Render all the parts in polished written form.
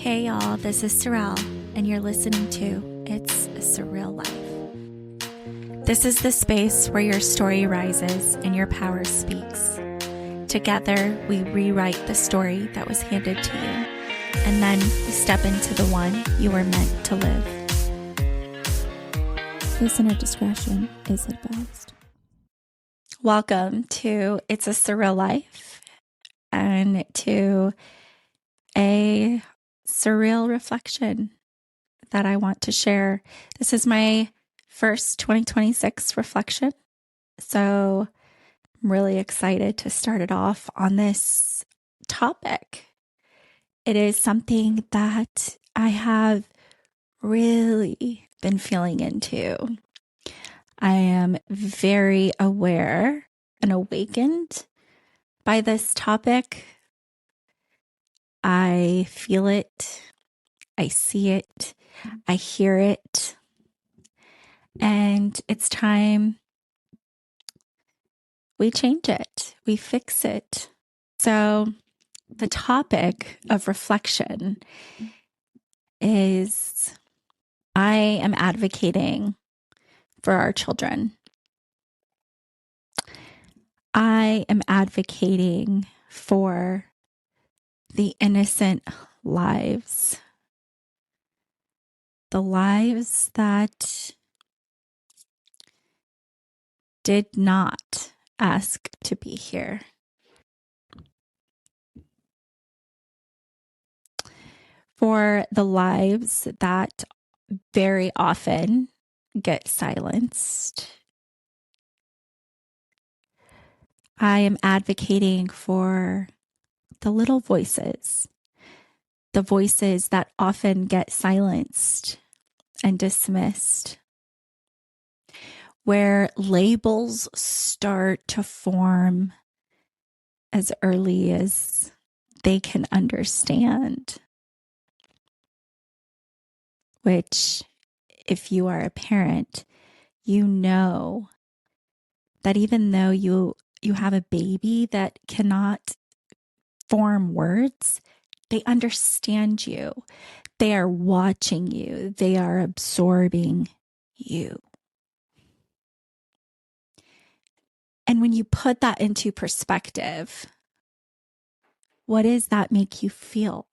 Hey y'all, this is Sirel, and you're listening to It's a Surreal Life. This is the space where your story rises and your power speaks. Together, we rewrite the story that was handed to you, and then we step into the one you were meant to live. Listener discretion is advised. Welcome to It's a Surreal Life and to a surreal reflection that I want to share. This is my first 2026 reflection, so I'm really excited to start it off on this topic. It is something that I have really been feeling into. I am very aware and awakened by this topic. I feel it, I see it, I hear it, and it's time we change it, we fix it. So the topic of reflection is I am advocating for our children. I am advocating for the innocent lives, the lives that did not ask to be here. For the lives that very often get silenced. I am advocating for the little voices, the voices that often get silenced and dismissed, where labels start to form as early as they can understand, which, if you are a parent, you know that even though you have a baby that cannot form words, they understand you. They are watching you. They are absorbing you. And when you put that into perspective, what does that make you feel?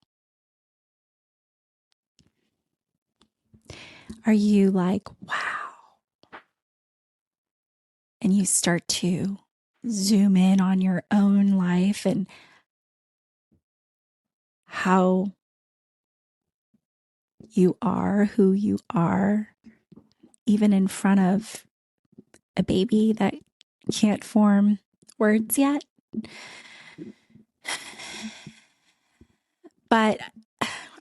Are you like, wow? And you start to zoom in on your own life and how you are, who you are, even in front of a baby that can't form words yet. But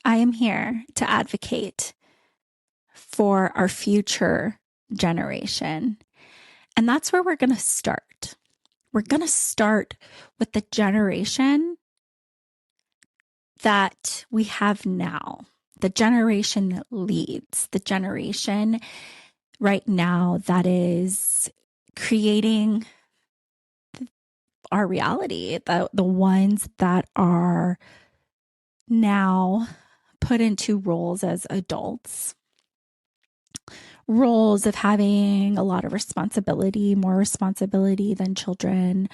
I am here to advocate for our future generation. And that's where we're going to start. We're going to start with the generation that we have now, the generation that leads, the generation right now that is creating our reality, the ones that are now put into roles as adults, roles of having a lot of responsibility, more responsibility than children,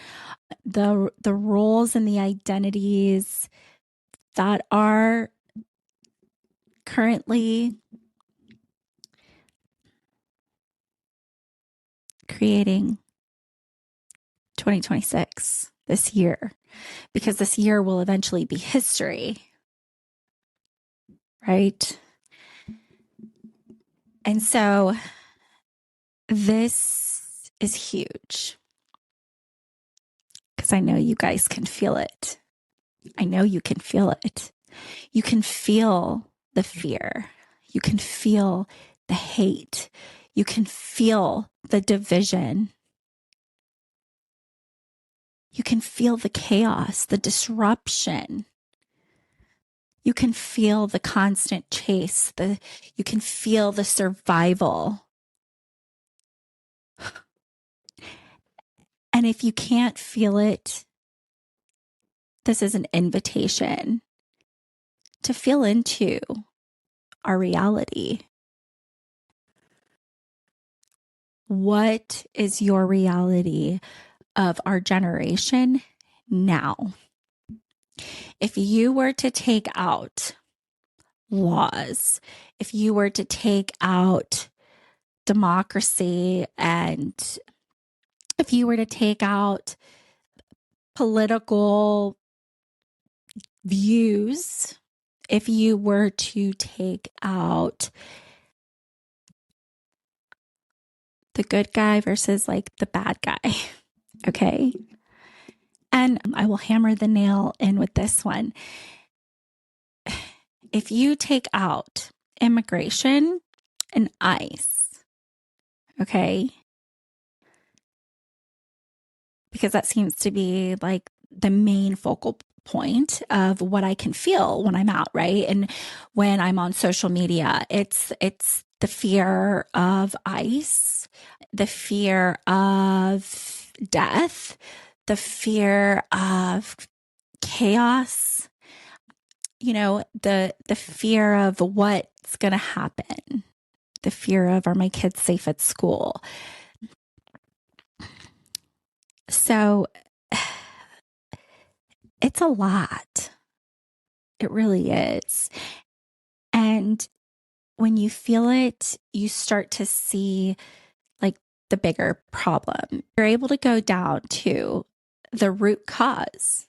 the roles and the identities that are currently creating 2026, this year, because this year will eventually be history, right? And so this is huge because I know you guys can feel it. I know you can feel it. You can feel the fear. You can feel the hate. You can feel the division. You can feel the chaos, the disruption. You can feel the constant chase. You can feel the survival. And if you can't feel it, this is an invitation to feel into our reality. What is your reality of our generation now? If you were to take out laws, if you were to take out democracy, and if you were to take out political views, if you were to take out the good guy versus like the bad guy, okay? And I will hammer the nail in with this one. If you take out immigration and ICE, okay, because that seems to be like the main focal point of what I can feel when I'm out, right? And when I'm on social media, it's the fear of ICE, the fear of death, the fear of chaos, the fear of what's going to happen, the fear of, are my kids safe at school? So it's a lot. It really is. And when you feel it, you start to see like the bigger problem. You're able to go down to the root cause.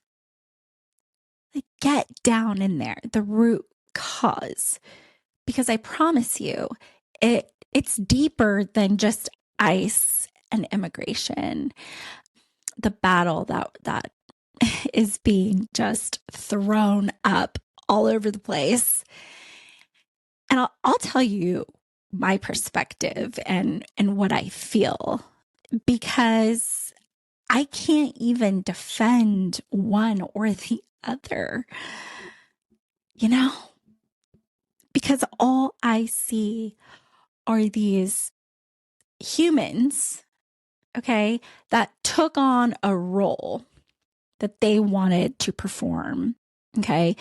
Like, get down in there, the root cause. Because I promise you, it's deeper than just ICE and immigration. The battle that is being just thrown up all over the place. And I'll tell you my perspective and what I feel, because I can't even defend one or the other, because all I see are these humans, okay, that took on a role that they wanted to perform, okay,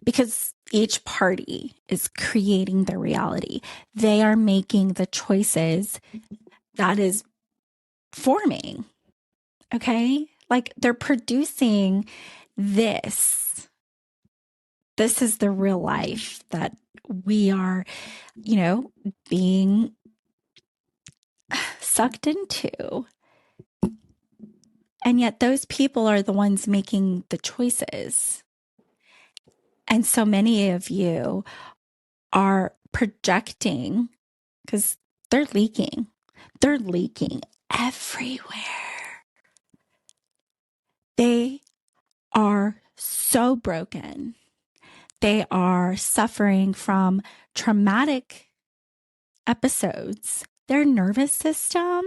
because each party is creating their reality. They are making the choices that is forming, okay, like they're producing this. This is the real life that we are, being sucked into. And yet those people are the ones making the choices. And so many of you are projecting, because they're leaking. They're leaking everywhere. They are so broken. They are suffering from traumatic episodes. Their nervous system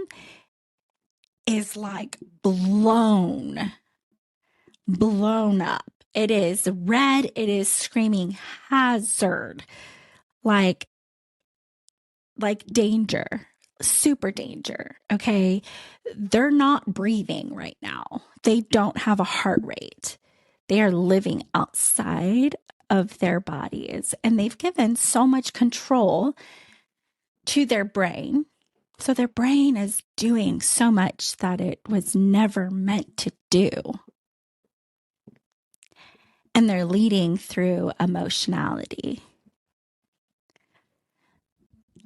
is like blown up. It is red. It is screaming hazard, like danger, super danger. Okay. They're not breathing right now. They don't have a heart rate. They are living outside of their bodies, and they've given so much control to their brain. So their brain is doing so much that it was never meant to do. And they're leading through emotionality.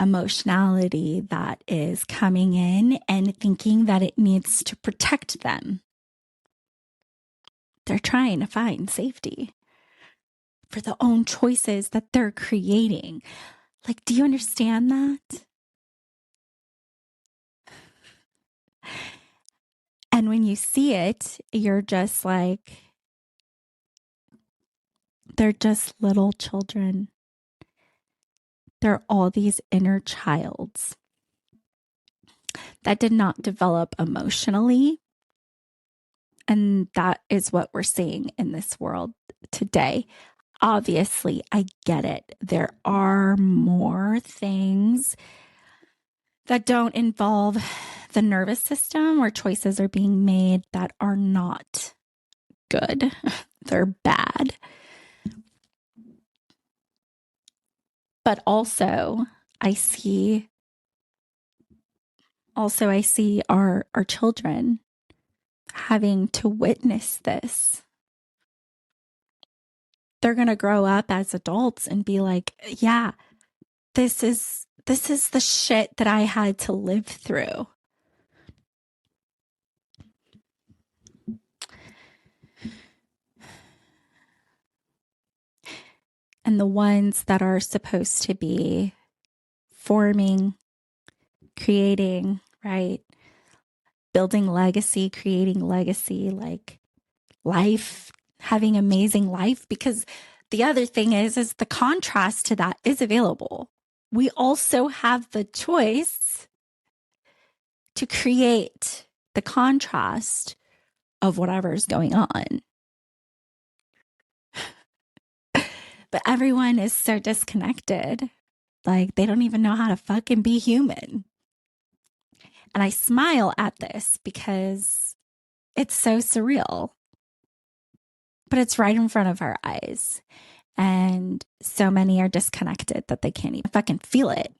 Emotionality that is coming in and thinking that it needs to protect them. They're trying to find safety for the own choices that they're creating. Like, do you understand that? And when you see it, you're just like, they're just little children. They're all these inner childs that did not develop emotionally. And that is what we're seeing in this world today. Obviously, I get it. There are more things that don't involve the nervous system where choices are being made that are not good. They're bad. But I see our children having to witness this. They're going to grow up as adults and be like, yeah, this is the shit that I had to live through. And the ones that are supposed to be forming, creating, right? Building legacy, creating legacy, like life, having amazing life. Because the other thing is the contrast to that is available. We also have the choice to create the contrast of whatever's going on. But everyone is so disconnected. Like they don't even know how to fucking be human. And I smile at this because it's so surreal. But it's right in front of our eyes. And so many are disconnected that they can't even fucking feel it.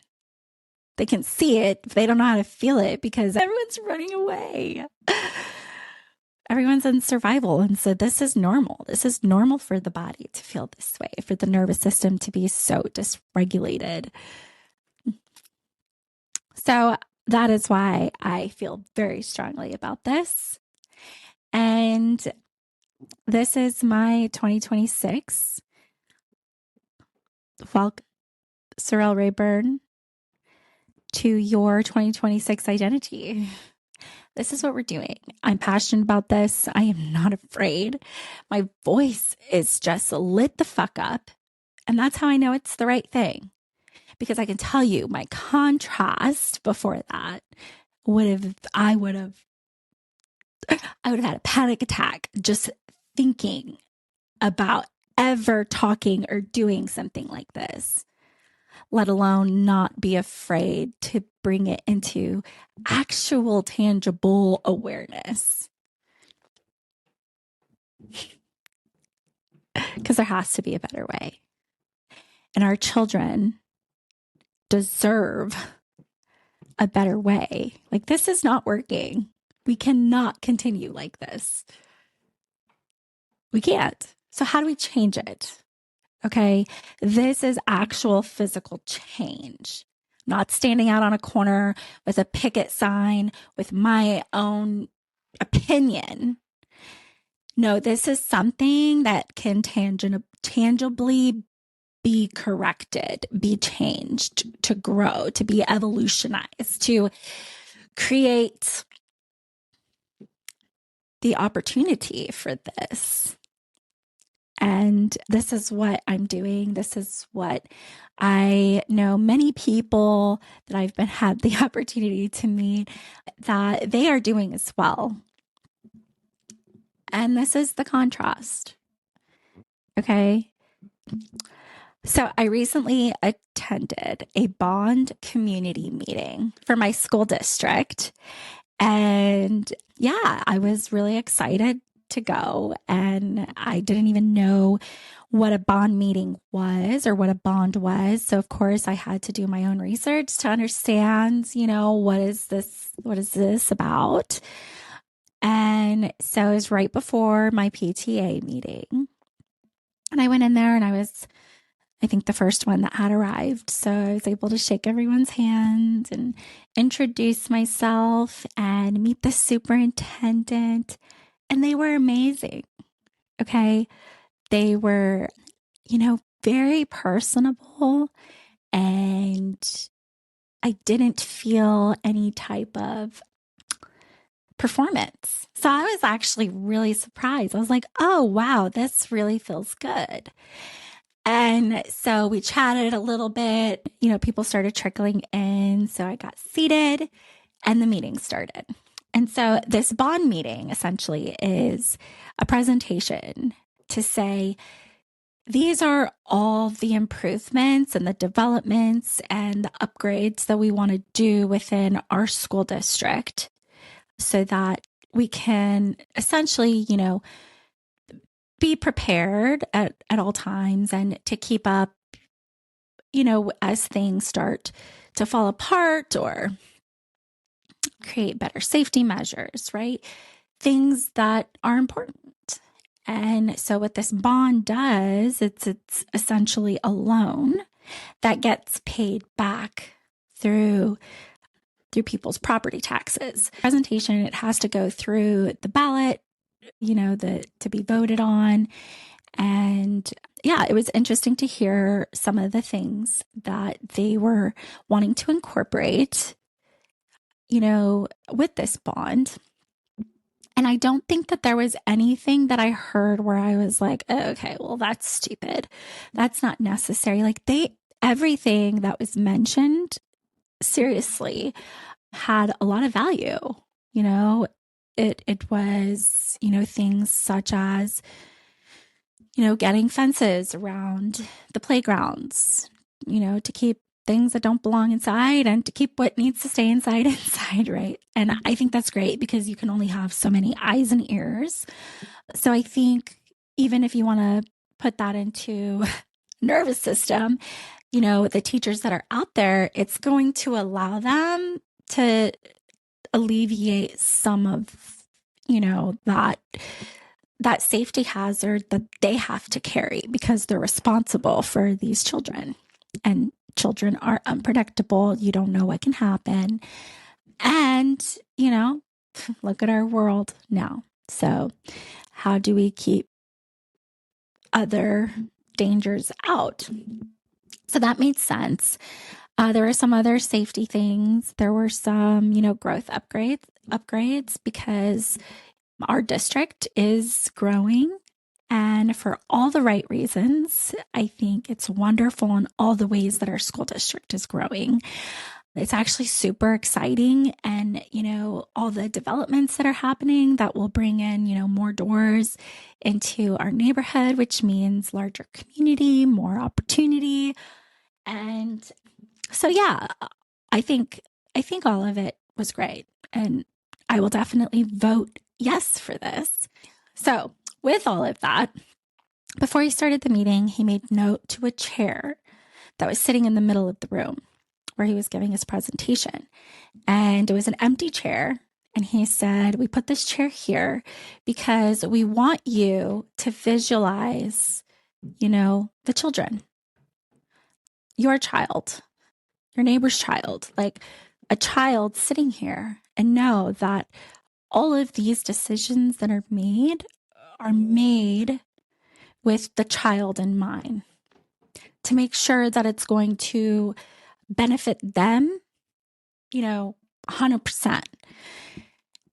They can see it, but they don't know how to feel it because everyone's running away. Everyone's in survival. And so this is normal. This is normal for the body to feel this way, for the nervous system to be so dysregulated. So that is why I feel very strongly about this. And this is my 2026 Welcome, Sirel Rayburn, to your 2026 identity. This is what we're doing. I'm passionate about this. I am not afraid. My voice is just lit the fuck up. And that's how I know it's the right thing. Because I can tell you my contrast before that I would have had a panic attack just thinking about ever talking or doing something like this, let alone not be afraid to bring it into actual tangible awareness. Because there has to be a better way. And our children deserve a better way. Like, this is not working. We cannot continue like this. We can't. So how do we change it? Okay. This is actual physical change, not standing out on a corner with a picket sign with my own opinion. No, this is something that can tangibly be corrected, be changed, to grow, to be evolutionized, to create the opportunity for this. And this is what I'm doing. This is what I know many people that I've had the opportunity to meet that they are doing as well. And this is the contrast. Okay. So I recently attended a bond community meeting for my school district. And yeah, I was really excited to go. And I didn't even know what a bond meeting was or what a bond was. So of course I had to do my own research to understand, what is this about? And so it was right before my PTA meeting. And I went in there and I was, I think, the first one that had arrived. So I was able to shake everyone's hand and introduce myself and meet the superintendent. And they were amazing. Okay. They were, very personable. And I didn't feel any type of performance. So I was actually really surprised. I was like, oh, wow, this really feels good. And so we chatted a little bit, people started trickling in. So I got seated and the meeting started. And so this bond meeting essentially is a presentation to say, these are all the improvements and the developments and the upgrades that we want to do within our school district so that we can essentially, be prepared at all times and to keep up as things start to fall apart or create better safety measures, right? Things that are important. And so what this bond does, it's essentially a loan that gets paid back through people's property taxes. Presentation, it has to go through the ballot, to be voted on. And yeah, it was interesting to hear some of the things that they were wanting to incorporate, with this bond. And I don't think that there was anything that I heard where I was like, oh, okay, well, that's stupid. That's not necessary. Like everything that was mentioned, seriously, had a lot of value. It was, things such as, getting fences around the playgrounds, to keep things that don't belong inside and to keep what needs to stay inside, right? And I think that's great because you can only have so many eyes and ears. So I think even if you want to put that into nervous system, the teachers that are out there, it's going to allow them to alleviate some of, that safety hazard that they have to carry because they're responsible for these children. And children are unpredictable. You don't know what can happen. And, look at our world now. So how do we keep other dangers out? So that made sense. There were some other safety things. There were some, growth upgrades because our district is growing, and for all the right reasons. I think it's wonderful in all the ways that our school district is growing. It's actually super exciting. And, all the developments that are happening that will bring in, more doors into our neighborhood, which means larger community, more opportunity. And so, yeah, I think all of it was great. And I will definitely vote yes for this. So with all of that, before he started the meeting, he made note to a chair that was sitting in the middle of the room where he was giving his presentation. And it was an empty chair. And he said, we put this chair here because we want you to visualize, the children, your child, your neighbor's child, like a child sitting here, and know that all of these decisions that are made with the child in mind, to make sure that it's going to benefit them, 100%.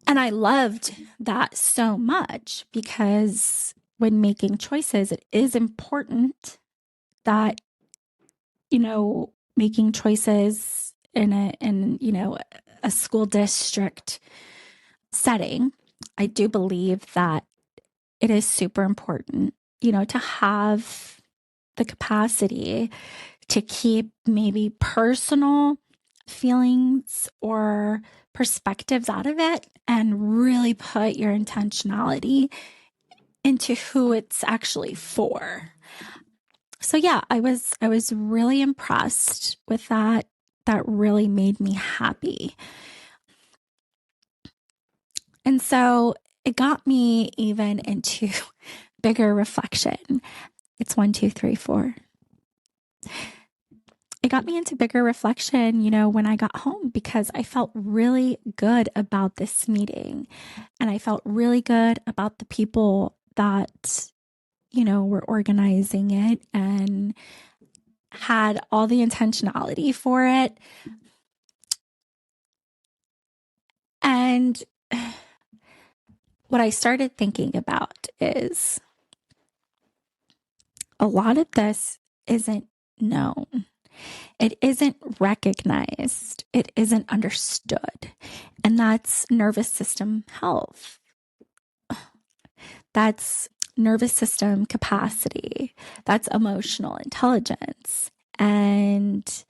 And I loved that so much because when making choices, it is important that, making choices in a school district setting, I do believe that it is super important, to have the capacity to keep maybe personal feelings or perspectives out of it and really put your intentionality into who it's actually for. So yeah, I was really impressed with that. That really made me happy. And so it got me even into bigger reflection. It's 1, 2, 3, 4. It got me into bigger reflection, when I got home, because I felt really good about this meeting. And I felt really good about the people that, were organizing it and had all the intentionality for it. And what I started thinking about is a lot of this isn't known. It isn't recognized. It isn't understood. And that's nervous system health. That's nervous system capacity. That's emotional intelligence. And,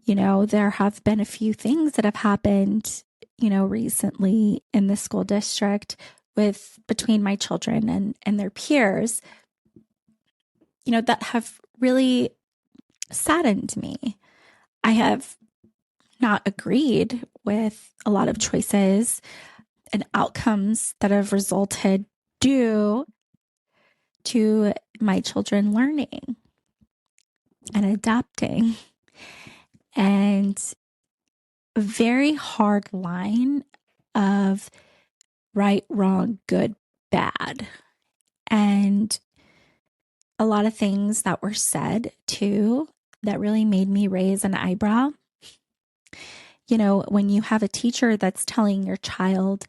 there have been a few things that have happened, recently in the school district between my children and their peers, that have really saddened me. I have not agreed with a lot of choices and outcomes that have resulted due to my children learning and adapting. And a very hard line of right, wrong, good, bad. And a lot of things that were said too that really made me raise an eyebrow. You know, when you have a teacher that's telling your child,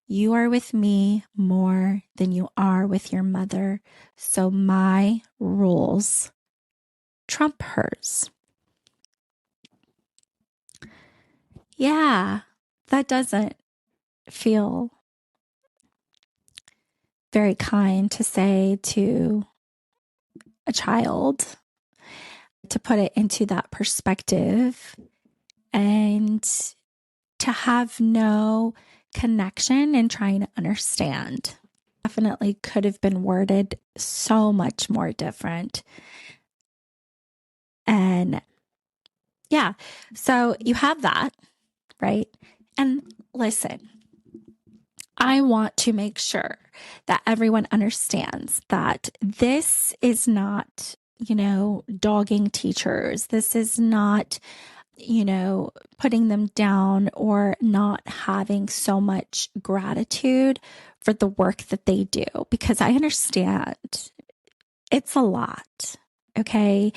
you are with me more than you are with your mother, so my rules trump hers. Yeah, that doesn't feel very kind to say to a child, to put it into that perspective and to have no connection in trying to understand. Definitely could have been worded so much more different. And yeah, so you have that, right? And listen, I want to make sure that everyone understands that this is not, dogging teachers. This is not, putting them down or not having so much gratitude for the work that they do, because I understand it's a lot. Okay.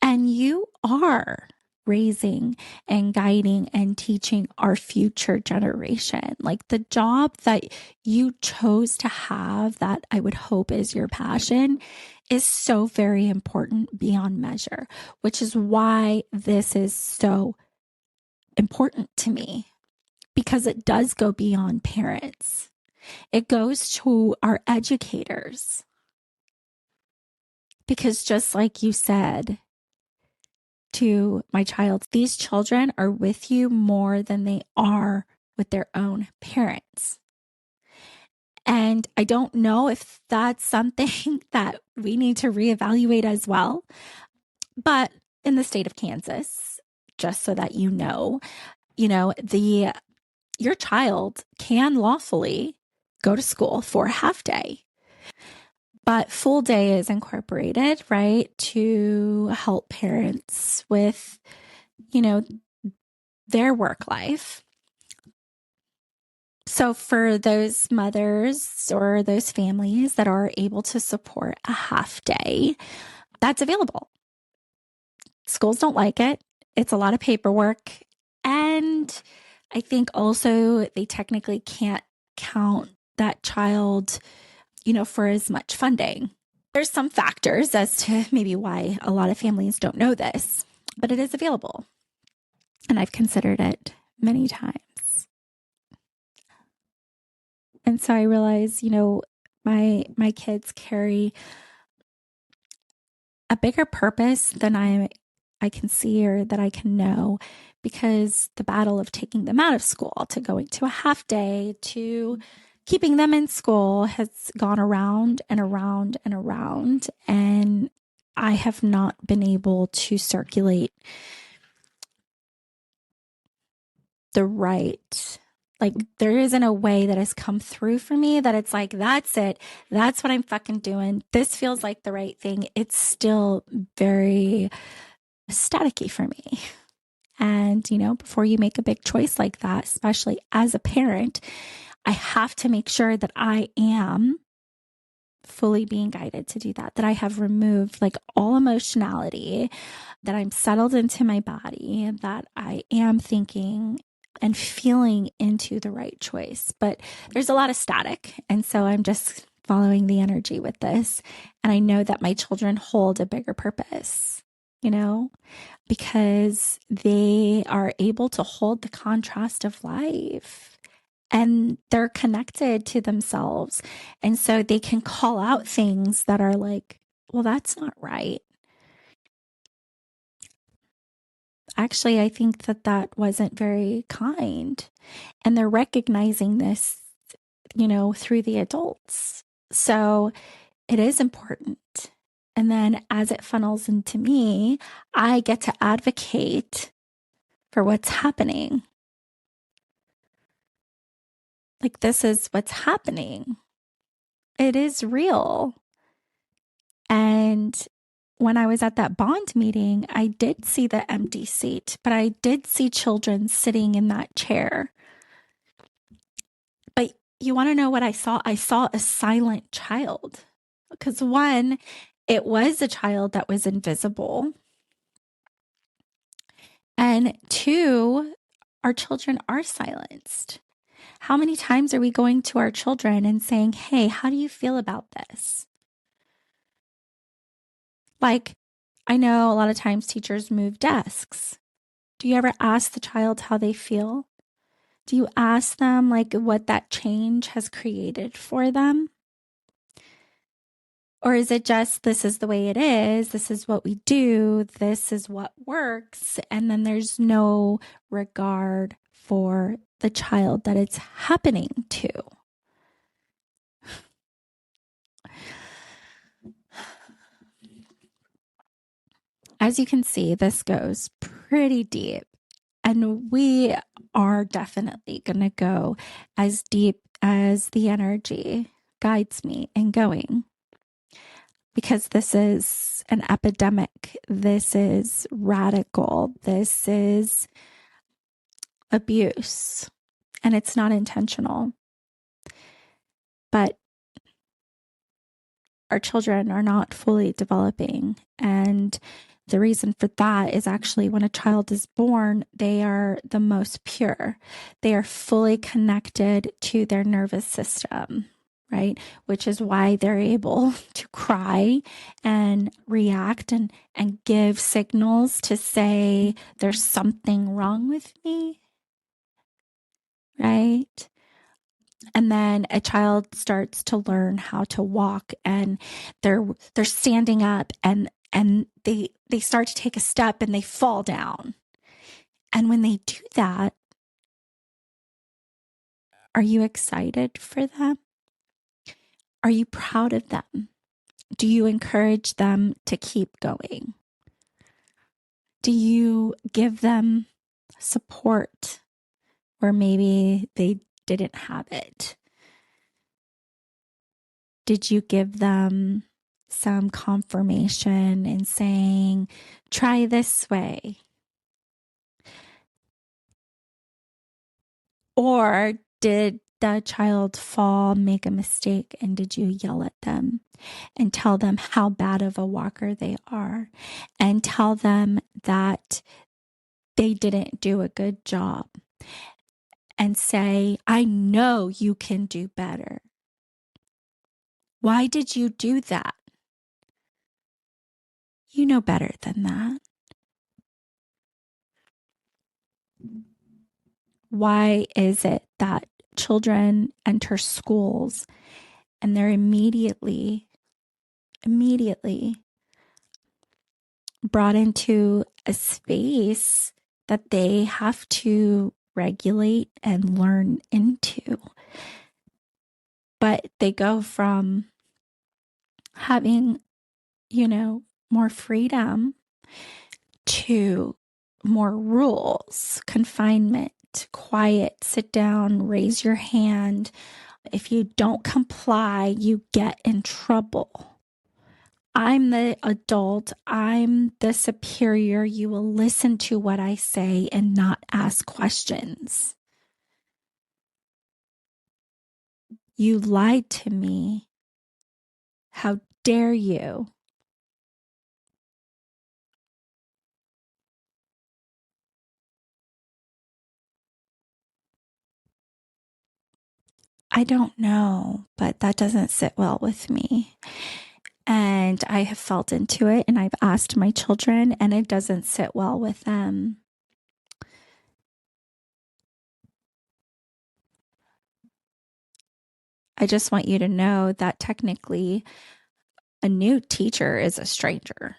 And you are raising and guiding and teaching our future generation. Like the job that you chose to have, that I would hope is your passion, is so very important beyond measure, which is why this is so important to me, because it does go beyond parents. It goes to our educators. Because just like you said to my child, these children are with you more than they are with their own parents. And I don't know if that's something that we need to reevaluate as well. But in the state of Kansas, just so that your child can lawfully go to school for a half day. But full day is incorporated, right, to help parents with, their work life. So for those mothers or those families that are able to support a half day, that's available. Schools don't like it. It's a lot of paperwork. And I think also they technically can't count that child, for as much funding. There's some factors as to maybe why a lot of families don't know this, but it is available. And I've considered it many times. And so I realize, my kids carry a bigger purpose than I can see or that I can know, because the battle of taking them out of school to going to a half day to keeping them in school has gone around and around and around. And I have not been able to circulate the right, like there isn't a way that has come through for me that it's like, that's it. That's what I'm fucking doing. This feels like the right thing. It's still very staticky for me. And, before you make a big choice like that, especially as a parent, I have to make sure that I am fully being guided to do that, that I have removed like all emotionality, that I'm settled into my body, that I am thinking and feeling into the right choice. But there's a lot of static. And so I'm just following the energy with this. And I know that my children hold a bigger purpose, because they are able to hold the contrast of life and they're connected to themselves. And so they can call out things that are like, well, that's not right. Actually, I think that wasn't very kind. And they're recognizing this, through the adults. So it is important. And then as it funnels into me, I get to advocate for what's happening. Like, this is what's happening. It is real. And when I was at that bond meeting, I did see the empty seat, but I did see children sitting in that chair. But you want to know what I saw? I saw a silent child. Because one, it was a child that was invisible. And two, our children are silenced. How many times are we going to our children and saying, hey, how do you feel about this? Like, I know a lot of times teachers move desks. Do you ever ask the child how they feel? Do you ask them like what that change has created for them? Or is it just, this is the way it is, this is what we do, this is what works, and then there's no regard for the child that it's happening to? As you can see, this goes pretty deep, and we are definitely going to go as deep as the energy guides me in going. Because this is an epidemic. This is radical. This is abuse. And it's not intentional. But our children are not fully developing. And the reason for that is actually when a child is born, they are the most pure. They are fully connected to their nervous system, right? Which is why they're able to cry and react and give signals to say, there's something wrong with me, right? And then a child starts to learn how to walk, and they're standing up, and they start to take a step and they fall down. And when they do that, are you excited for them? Are you proud of them? Do you encourage them to keep going? Do you give them support where maybe they didn't have it? Did you give them some confirmation in saying, try this way? Or did the child fall, make a mistake, and did you yell at them and tell them how bad of a walker they are and tell them that they didn't do a good job and say, I know you can do better. Why did you do that? You know better than that. Why is it that children enter schools and they're immediately brought into a space that they have to regulate and learn into? But they go from having, more freedom to more rules, confinement, quiet, sit down, raise your hand. If you don't comply, you get in trouble. I'm the adult. I'm the superior. You will listen to what I say and not ask questions. You lied to me. How dare you? I don't know, but that doesn't sit well with me. And I have felt into it, and I've asked my children, and it doesn't sit well with them. I just want you to know that technically a new teacher is a stranger.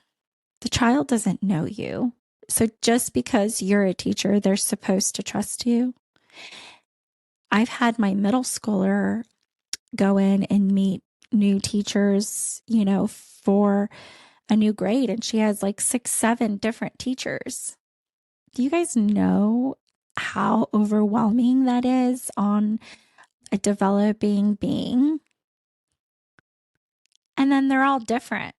The child doesn't know you. So just because you're a teacher, they're supposed to trust you. I've had my middle schooler go in and meet new teachers, for a new grade and she has like 6, 7 different teachers. Do you guys know how overwhelming that is on a developing being? And then they're all different.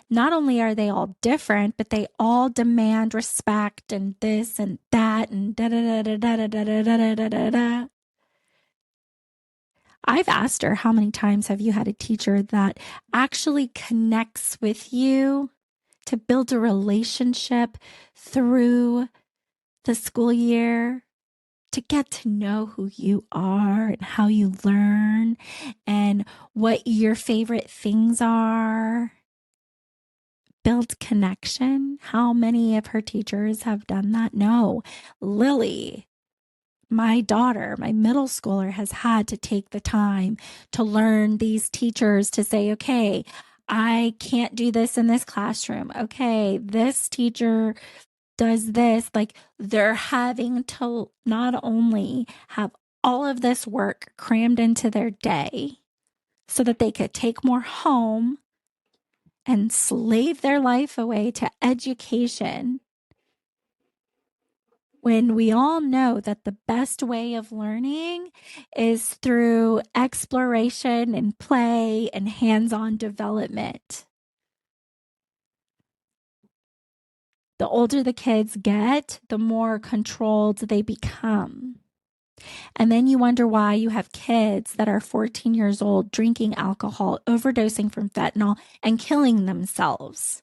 Not only are they all different, but they all demand respect and this and that and da da da da da da da da da da da. I've asked her, how many times have you had a teacher that actually connects with you to build a relationship through the school year, to get to know who you are and how you learn and what your favorite things are? Build connection. How many of her teachers have done that? No. Lily, my daughter, my middle schooler, has had to take the time to learn these teachers to say, okay, I can't do this in this classroom. Okay, this teacher does this. Like, they're having to not only have all of this work crammed into their day so that they could take more home and slave their life away to education, when we all know that the best way of learning is through exploration and play and hands-on development. The older the kids get, the more controlled they become. And then you wonder why you have kids that are 14 years old drinking alcohol, overdosing from fentanyl, and killing themselves.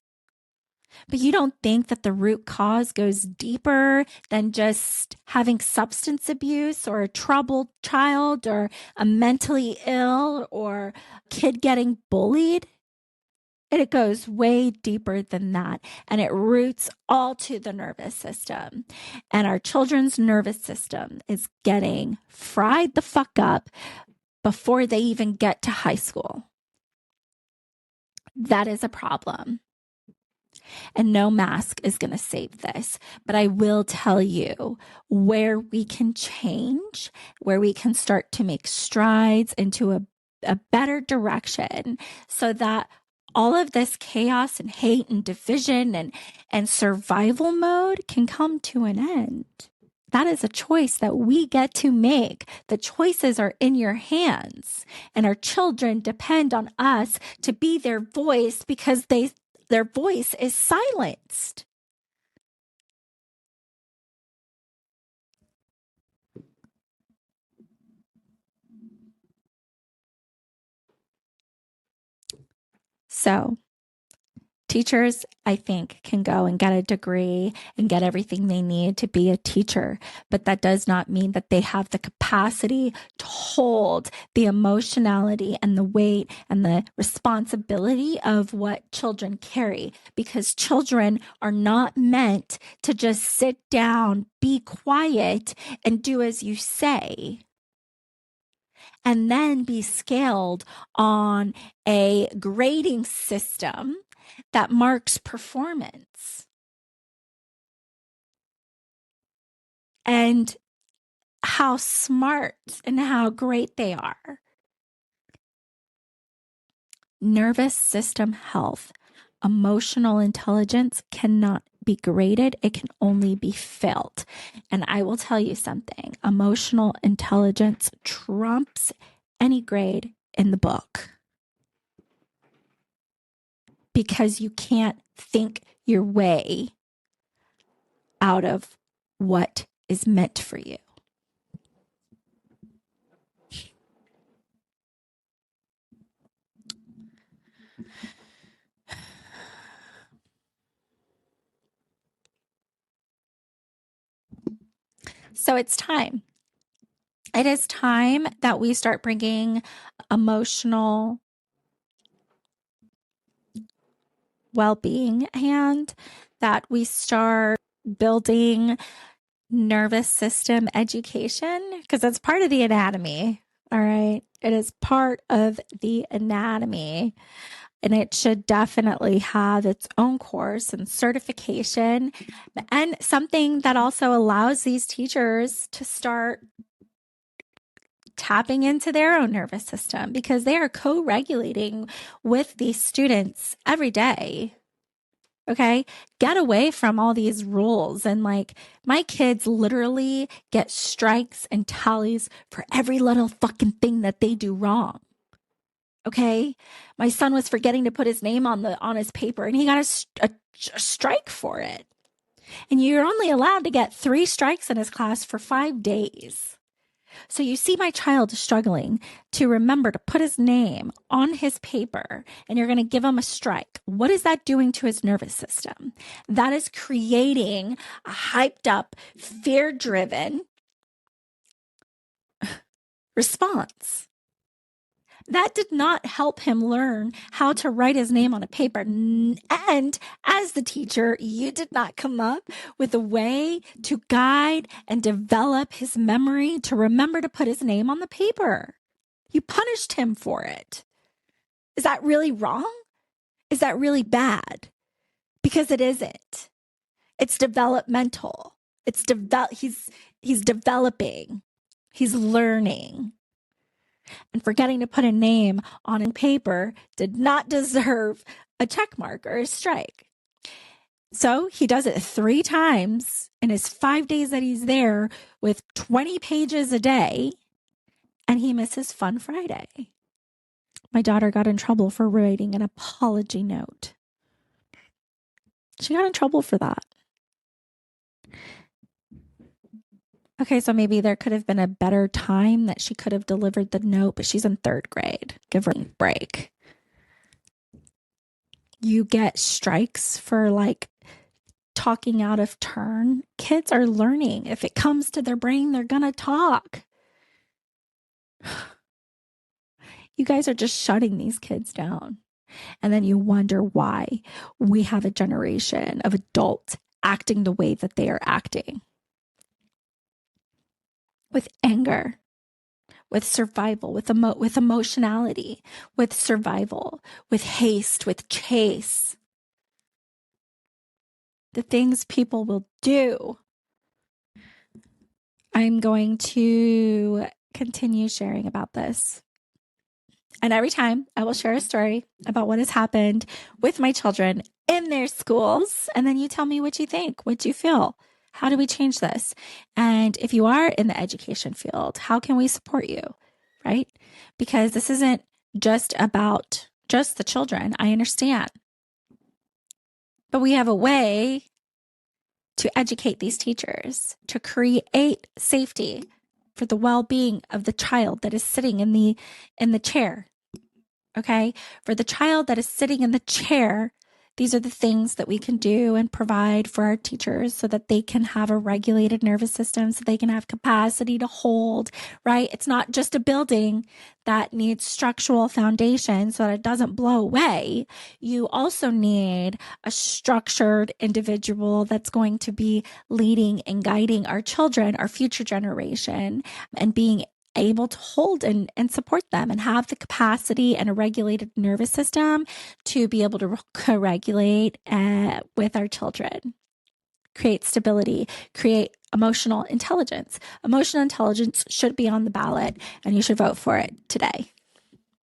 But you don't think that the root cause goes deeper than just having substance abuse or a troubled child or a mentally ill or kid getting bullied? It goes way deeper than that. And it roots all to the nervous system. And our children's nervous system is getting fried the fuck up before they even get to high school. That is a problem. And no mask is going to save this. But I will tell you where we can change, where we can start to make strides into a better direction so that all of this chaos and hate and division and survival mode can come to an end. That is a choice that we get to make. The choices are in your hands, and our children depend on us to be their voice because their voice is silenced. So, teachers, I think, can go and get a degree and get everything they need to be a teacher, but that does not mean that they have the capacity to hold the emotionality and the weight and the responsibility of what children carry, because children are not meant to just sit down, be quiet, and do as you say, and then be scaled on a grading system that marks performance. And how smart and how great they are. Nervous system health, emotional intelligence cannot be graded. It can only be felt. And I will tell you something, emotional intelligence trumps any grade in the book, because you can't think your way out of what is meant for you. So it's time. It is time that we start bringing emotional well-being and that we start building nervous system education, because that's part of the anatomy. All right. It is part of the anatomy, and it should definitely have its own course and certification, and something that also allows these teachers to start tapping into their own nervous system because they are co-regulating with these students every day. Okay. Get away from all these rules. And like, my kids literally get strikes and tallies for every little fucking thing that they do wrong. Okay. My son was forgetting to put his name on his paper and he got a strike for it. And you're only allowed to get 3 strikes in his class for 5 days. So you see my child struggling to remember to put his name on his paper, and you're going to give him a strike. What is that doing to his nervous system? That is creating a hyped up, fear-driven response. That did not help him learn how to write his name on a paper. And as the teacher, you did not come up with a way to guide and develop his memory to remember to put his name on the paper. You punished him for it. Is that really wrong? Is that really bad? Because it isn't. It's developmental. He's developing. He's learning. And forgetting to put a name on a paper did not deserve a check mark or a strike. So he does it 3 times in his 5 days that he's there with 20 pages a day, and he misses Fun Friday. My daughter got in trouble for writing an apology note. She got in trouble for that. Okay, so maybe there could have been a better time that she could have delivered the note, but she's in 3rd grade. Give her a break. You get strikes for like talking out of turn. Kids are learning. If it comes to their brain, they're going to talk. You guys are just shutting these kids down. And then you wonder why we have a generation of adults acting the way that they are acting. With anger, with survival, with emotionality, with survival, with haste, with chase. The things people will do. I'm going to continue sharing about this. And every time I will share a story about what has happened with my children in their schools. And then you tell me what you think, what you feel. How do we change this? And if you are in the education field, how can we support you? Right? Because this isn't just about just the children. I understand. But we have a way to educate these teachers, to create safety for the well-being of the child that is sitting in the chair. Okay? For the child that is sitting in the chair, these are the things that we can do and provide for our teachers so that they can have a regulated nervous system, so they can have capacity to hold, right? It's not just a building that needs structural foundation so that it doesn't blow away. You also need a structured individual that's going to be leading and guiding our children, our future generation, and being able to hold and support them and have the capacity and a regulated nervous system to be able to co-regulate with our children. Create stability, create emotional intelligence. Emotional intelligence should be on the ballot, and you should vote for it today.